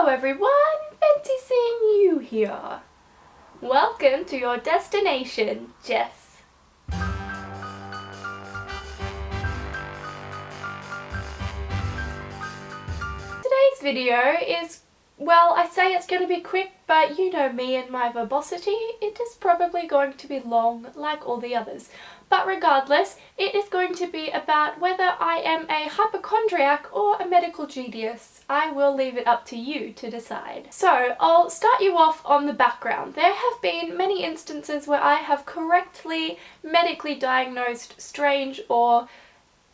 Hello everyone, fancy seeing you here. Welcome to your destination, Jess. Today's video is, well, I say it's going to be quick, but you know me and my verbosity, it is probably going to be long like all the others. But regardless, it is going to be about whether I am a hypochondriac or a medical genius. I will leave it up to you to decide. So, I'll start you off on the background. There have been many instances where I have correctly medically diagnosed strange or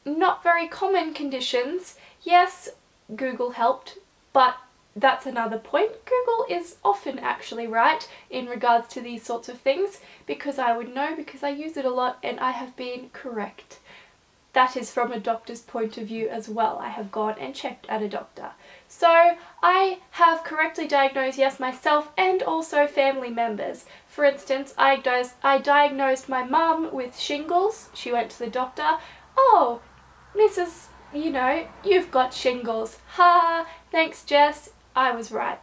not very common conditions. Yes, Google helped, but that's another point. Google is often actually right in regards to these sorts of things because I would know because I use it a lot and I have been correct. That is from a doctor's point of view as well. I have gone and checked at a doctor. So I have correctly diagnosed, yes, myself and also family members. For instance, I diagnosed my mum with shingles. She went to the doctor. Oh, Mrs. You've got shingles. Ha! Thanks, Jess. I was right.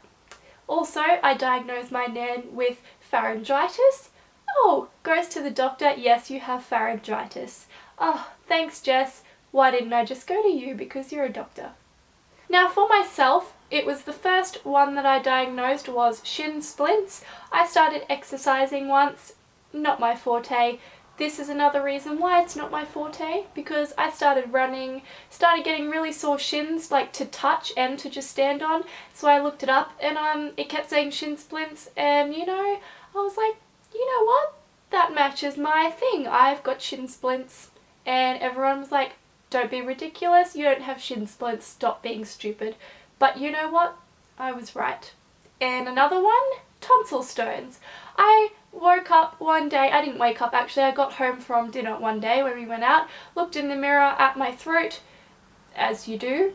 Also, I diagnosed my nan with pharyngitis. Oh, goes to the doctor. Yes, you have pharyngitis. Oh, thanks, Jess. Why didn't I just go to you? Because you're a doctor. Now, for myself, it was the first one that I diagnosed was shin splints. I started exercising once. Not my forte. This is another reason why it's not my forte, because I started running, started getting really sore shins, like to touch and to just stand on, so I looked it up and it kept saying shin splints and I was like, you know what, that matches my thing, I've got shin splints. And everyone was like, don't be ridiculous, you don't have shin splints, stop being stupid. But you know what, I was right. And another one, tonsil stones. I woke up one day, I didn't wake up actually, I got home from dinner one day when we went out, looked in the mirror at my throat, as you do,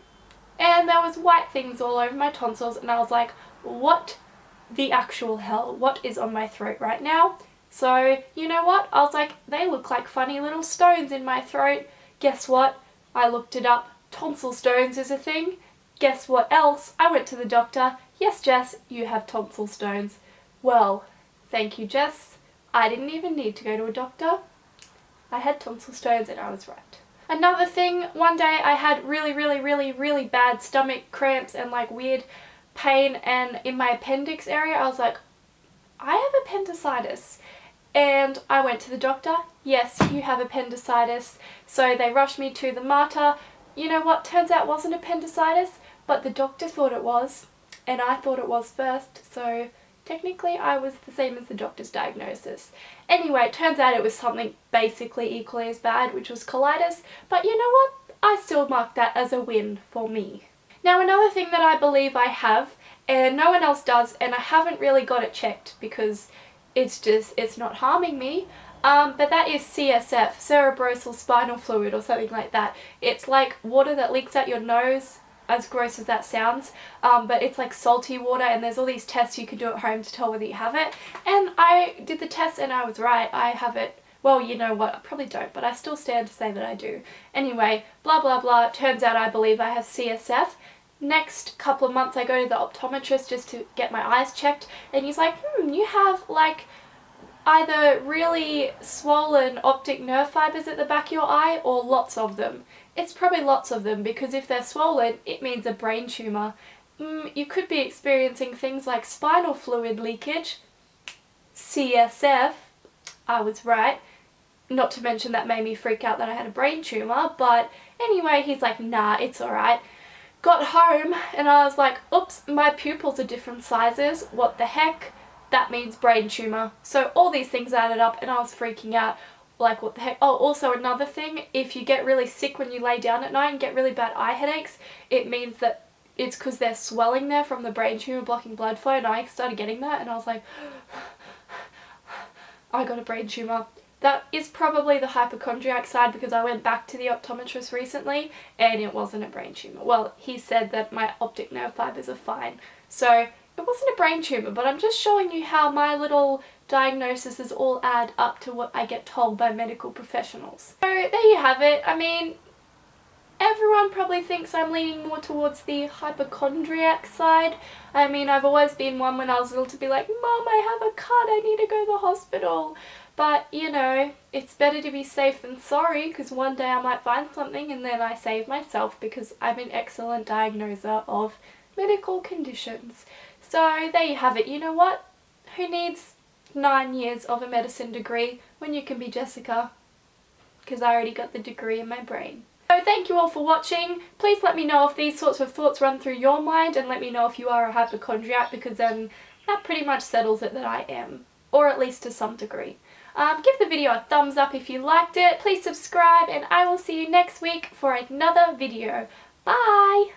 and there was white things all over my tonsils and I was like, what the actual hell, what is on my throat right now? So, you know what, I was like, they look like funny little stones in my throat. Guess what, I looked it up, tonsil stones is a thing. Guess what else, I went to the doctor. Yes, Jess, you have tonsil stones. Well, thank you, Jess. I didn't even need to go to a doctor. I had tonsil stones and I was right. Another thing, one day I had really bad stomach cramps and like weird pain, and in my appendix area I was like, I have appendicitis. And I went to the doctor. Yes, you have appendicitis. So they rushed me to the Mater. You know what, turns out it wasn't appendicitis, but the doctor thought it was, and I thought it was first, so technically I was the same as the doctor's diagnosis. Anyway, it turns out it was something basically equally as bad, which was colitis, but you know what? I still mark that as a win for me. Now, another thing that I believe I have, and no one else does, and I haven't really got it checked because it's not harming me, but that is CSF, cerebrospinal spinal fluid or something like that. It's like water that leaks out your nose, as gross as that sounds, but it's like salty water, and there's all these tests you can do at home to tell whether you have it, and I did the test and I was right, I have it. Well, you know what, I probably don't, but I still stand to say that I do. Anyway, blah blah blah, turns out I believe I have CSF. Next couple of months I go to the optometrist just to get my eyes checked, and he's like, you have like either really swollen optic nerve fibers at the back of your eye or lots of them. It's probably lots of them, because if they're swollen, it means a brain tumour. You could be experiencing things like spinal fluid leakage, CSF, I was right. Not to mention that made me freak out that I had a brain tumour, but anyway, he's like, nah, it's alright. Got home and I was like, oops, my pupils are different sizes, what the heck? That means brain tumour. So all these things added up and I was freaking out. Like, what the heck? Oh, also another thing, if you get really sick when you lay down at night and get really bad eye headaches, it means that it's because they're swelling there from the brain tumour blocking blood flow, and I started getting that and I was like, I got a brain tumour. That is probably the hypochondriac side, because I went back to the optometrist recently and it wasn't a brain tumour. Well, he said that my optic nerve fibers are fine. So it wasn't a brain tumour, but I'm just showing you how my little diagnoses all add up to what I get told by medical professionals. So there you have it. I mean, everyone probably thinks I'm leaning more towards the hypochondriac side. I mean, I've always been one when I was little to be like, Mom, I have a cut, I need to go to the hospital. But, you know, it's better to be safe than sorry, because one day I might find something and then I save myself because I'm an excellent diagnoser of medical conditions. So there you have it. You know what? Who needs 9 years of a medicine degree when you can be Jessica? Because I already got the degree in my brain. So thank you all for watching. Please let me know if these sorts of thoughts run through your mind, and let me know if you are a hypochondriac, because then that pretty much settles it that I am. Or at least to some degree. Give the video a thumbs up if you liked it. Please subscribe, and I will see you next week for another video. Bye!